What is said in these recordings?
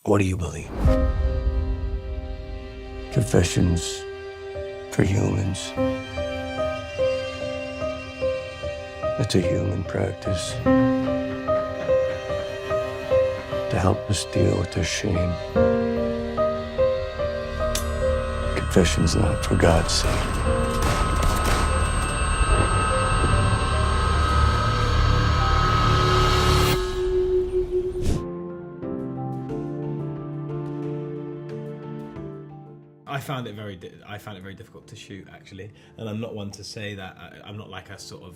What do you believe? Confessions for humans. It's a human practice to help us deal with their shame. Confession's not for God's sake. I found it very difficult to shoot, actually, and I'm not one to say that. I'm not like a sort of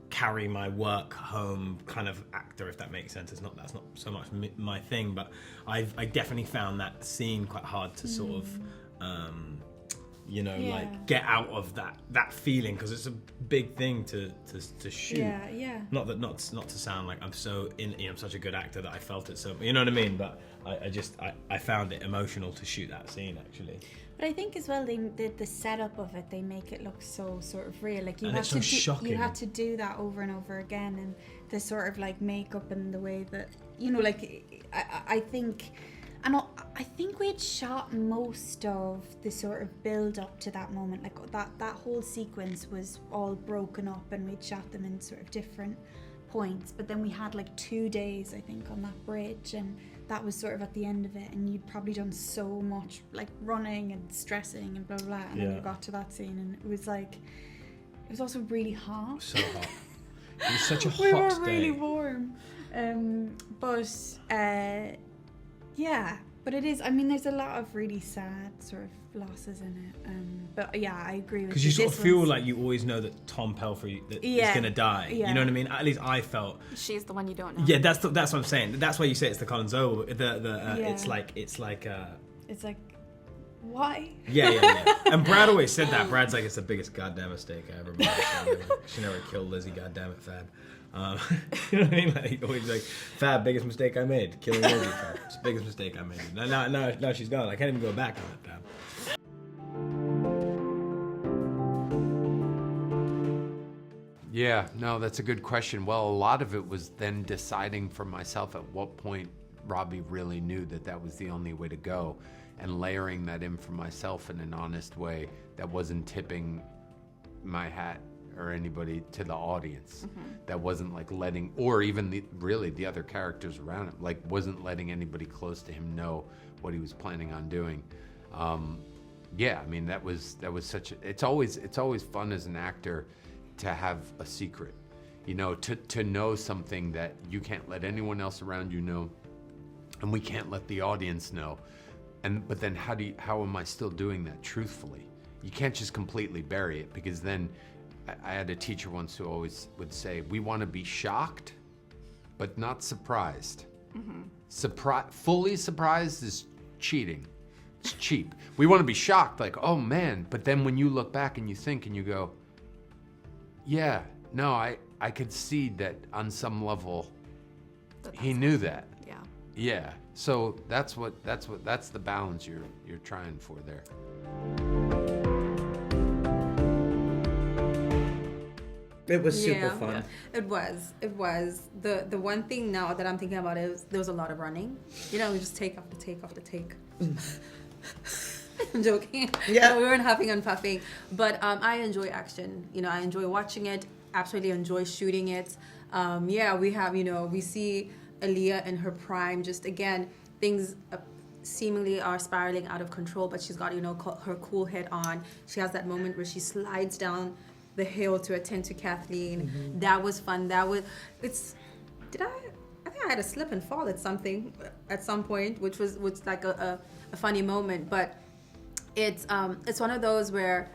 carry my work home kind of actor, if that makes sense. That's not so much my thing, but I definitely found that scene quite hard to sort of like get out of that feeling, because it's a big thing to shoot. Not to sound like I'm so I'm such a good actor that I felt it so, you know what I mean, but I found it emotional to shoot that scene, actually. But I think as well, the setup of it, they make it look so sort of real. Like you shocking. had to do that over and over again, and the sort of like makeup and the way that I think we had shot most of the sort of build up to that moment. Like that whole sequence was all broken up, and we'd shot them in sort of different points. But then we had like 2 days, I think, on that bridge, and that was sort of at the end of it, and you'd probably done so much like running and stressing and blah blah, and then you got to that scene, and it was also really hot. So hot. It was such a hot we were day. really warm. But it is, I mean, there's a lot of really sad sort of losses in it. But yeah, I agree with you. Because you sort of feel like you always know that Tom Pelphrey is going to die. Yeah. You know what I mean? At least I felt. She's the one you don't know. Yeah, that's what I'm saying. That's why you say it's the Colin Zoe. It's like. It's like, why? Yeah. And Brad always said that. Brad's like, it's the biggest goddamn mistake I ever made. She never killed Lizzie, goddamn it, Fab. You know what I mean? Like, always like, Fab, biggest mistake I made. Killing Lizzie, Fab. It's the biggest mistake I made. Now she's gone. I can't even go back on it, Fab. Yeah, no, that's a good question. Well, a lot of it was then deciding for myself at what point Robbie really knew that was the only way to go, and layering that in for myself in an honest way that wasn't tipping my hat or anybody to the audience. That wasn't like letting, or even the other characters around him, like wasn't letting anybody close to him know what he was planning on doing. Yeah, I mean, that was such a, it's always fun as an actor to have a secret, you know, to know something that you can't let anyone else around you know, and we can't let the audience know. But then how am I still doing that truthfully? You can't just completely bury it, because then I had a teacher once who always would say, we want to be shocked, but not surprised. Fully surprised is cheating. It's cheap. We want to be shocked, like, oh man, but then when you look back and you think and you go, yeah, no, I could see that on some level he knew that. Yeah. So that's the balance you're trying for there. It was super fun. It was. The one thing now that I'm thinking about is there was a lot of running. You know, we just take after take after take. I'm joking. Yeah. We weren't huffing and puffing. But I enjoy action. You know, I enjoy watching it. Absolutely enjoy shooting it. We see Aaliyah in her prime. Just again, things seemingly are spiraling out of control, but she's got, her cool head on. She has that moment where she slides down the hill to attend to Kathleen. That was fun. I think I had a slip and fall at some point, which was like a funny moment. But it's one of those where,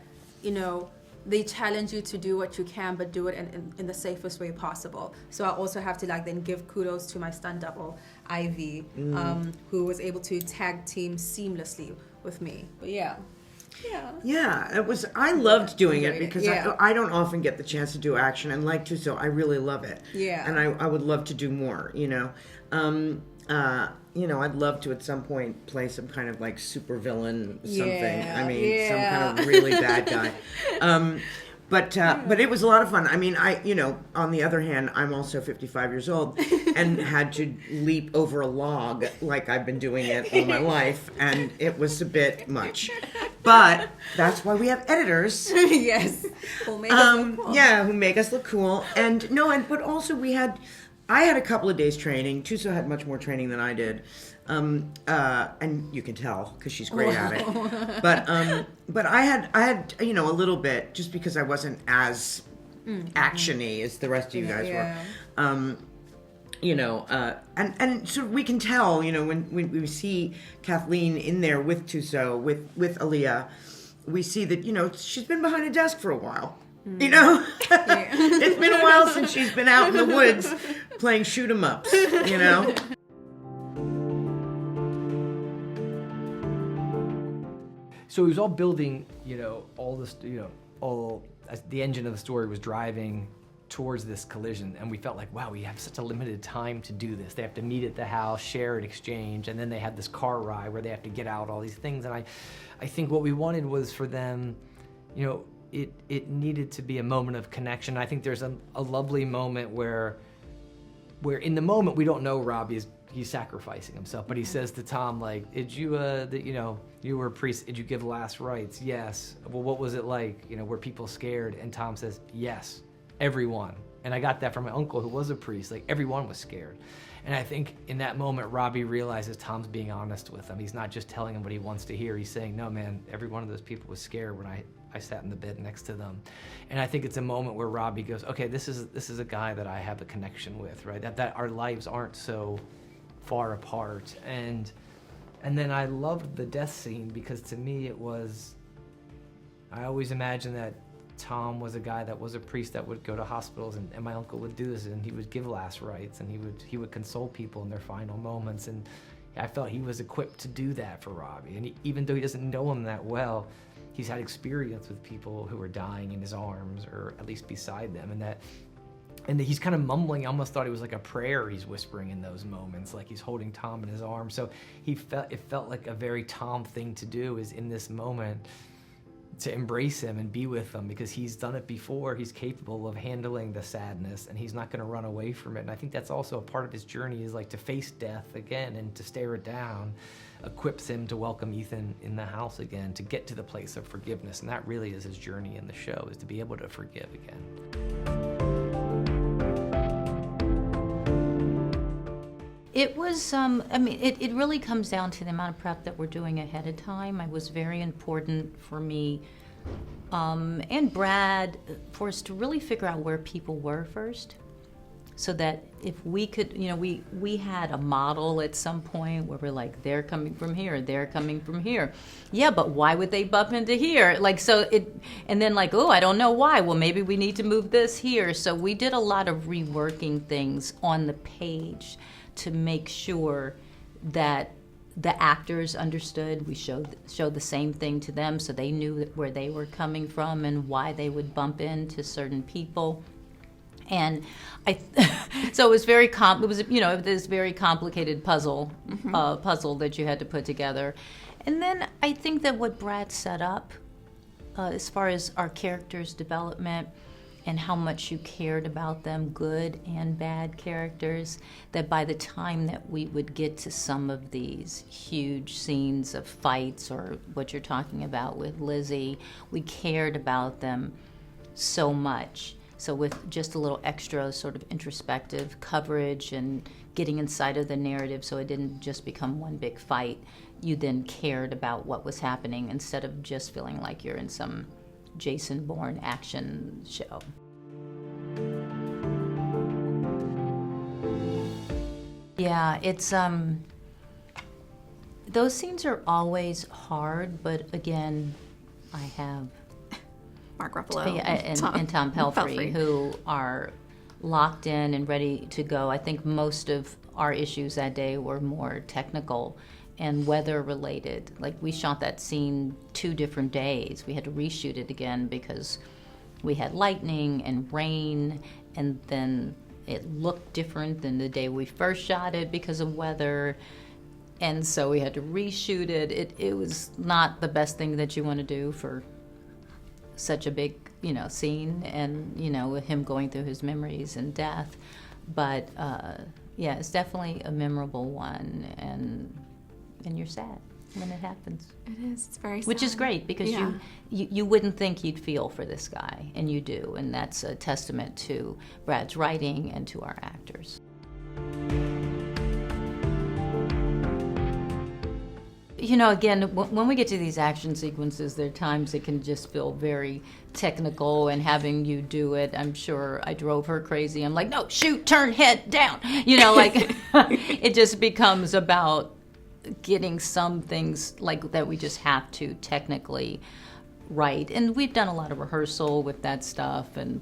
they challenge you to do what you can, but do it in the safest way possible. So I also have to then give kudos to my stunt double, Ivy, who was able to tag team seamlessly with me. But yeah, it was. I loved doing it because I don't often get the chance to do action, and like Tuso, I really love it. Yeah, and I would love to do more. I'd love to at some point play some kind of super villain something. Some kind of really bad guy. But it was a lot of fun. I mean, on the other hand, I'm also 55 years old and had to leap over a log like I've been doing it all my life, and it was a bit much. But that's why we have editors. Yes. Who make us look cool. Yeah, who make us look cool. But also I had a couple of days training. Tuso had much more training than I did. And you can tell because she's great at it. But I had a little bit, just because I wasn't as actiony as the rest of you guys were. And so we can tell, when we see Kathleen in there with Tuso, with Aaliyah, we see that, she's been behind a desk for a while. It's been a while since she's been out in the woods playing shoot 'em ups, So it was all building, all this, all as the engine of the story was driving towards this collision, and we felt like, wow, we have such a limited time to do this. They have to meet at the house, share and exchange, and then they have this car ride where they have to get out all these things. And I think what we wanted was for them, it needed to be a moment of connection. I think there's a lovely moment where in the moment we don't know Robbie he's sacrificing himself, but he says to Tom, like, did you you were a priest, did you give last rites? Yes. Well, what was it like? Were people scared? And Tom says, yes, everyone. And I got that from my uncle who was a priest, like everyone was scared. And I think in that moment, Robbie realizes Tom's being honest with him. He's not just telling him what he wants to hear. He's saying, no, man, every one of those people was scared when I sat in the bed next to them. And I think it's a moment where Robbie goes, okay, this is a guy that I have a connection with, right? That our lives aren't so far apart. And then I loved the death scene because to me I always imagined that Tom was a guy that was a priest that would go to hospitals, and my uncle would do this, and he would give last rites, and he would console people in their final moments. And I felt he was equipped to do that for Robbie. And even though he doesn't know him that well, he's had experience with people who are dying in his arms, or at least beside them, and he's kind of mumbling. I almost thought it was like a prayer he's whispering in those moments, like he's holding Tom in his arms. So it felt like a very Tom thing to do, is in this moment to embrace him and be with him, because he's done it before. He's capable of handling the sadness, and he's not going to run away from it. And I think that's also a part of his journey, is like to face death again and to stare it down equips him to welcome Ethan in the house again, to get to the place of forgiveness. And that really is his journey in the show, is to be able to forgive again. It was, it really comes down to the amount of prep that we're doing ahead of time. It was very important for me and Brad for us to really figure out where people were first, so that if we could, we had a model at some point where we're like, they're coming from here, they're coming from here. Yeah, but why would they bump into here? And then like, oh, I don't know why. Well, maybe we need to move this here. So we did a lot of reworking things on the page to make sure that the actors understood. We showed the same thing to them, so they knew where they were coming from and why they would bump into certain people. And so it was this very complicated puzzle that you had to put together. And then I think that what Brad set up, as far as our characters' development and how much you cared about them, good and bad characters, that by the time that we would get to some of these huge scenes of fights, or what you're talking about with Lizzie, we cared about them so much. So with just a little extra sort of introspective coverage and getting inside of the narrative, so it didn't just become one big fight, you then cared about what was happening instead of just feeling like you're in some Jason Bourne action show. Yeah, it's those scenes are always hard, but again, I have Mark Ruffalo and Tom Pelphrey, who are locked in and ready to go. I think most of our issues that day were more technical and weather related. Like, we shot that scene 2 different days. We had to reshoot it again because we had lightning and rain, and then it looked different than the day we first shot it because of weather. And so we had to reshoot it. It was not the best thing that you want to do for such a big scene, and him going through his memories and death. But yeah, it's definitely a memorable one, and you're sad when it happens. It is. It's very sad. Which is great, because Yeah. you wouldn't think you'd feel for this guy, and you do, and that's a testament to Brad's writing and to our actors. Again, when we get to these action sequences, there are times it can just feel very technical, and having you do it, I'm sure I drove her crazy. I'm like, no, shoot, turn, head down. It just becomes about getting some things like that we just have to technically write. And we've done a lot of rehearsal with that stuff, and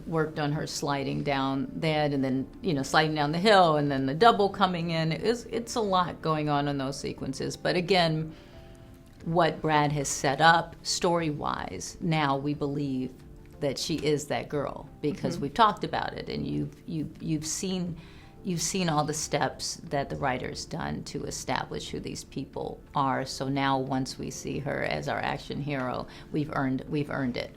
worked on her sliding down that, and then sliding down the hill, and then the double coming in. It's a lot going on in those sequences. But again, what Brad has set up story-wise, now we believe that she is that girl, because we've talked about it, and you've seen all the steps that the writer's done to establish who these people are. So now, once we see her as our action hero, we've earned it.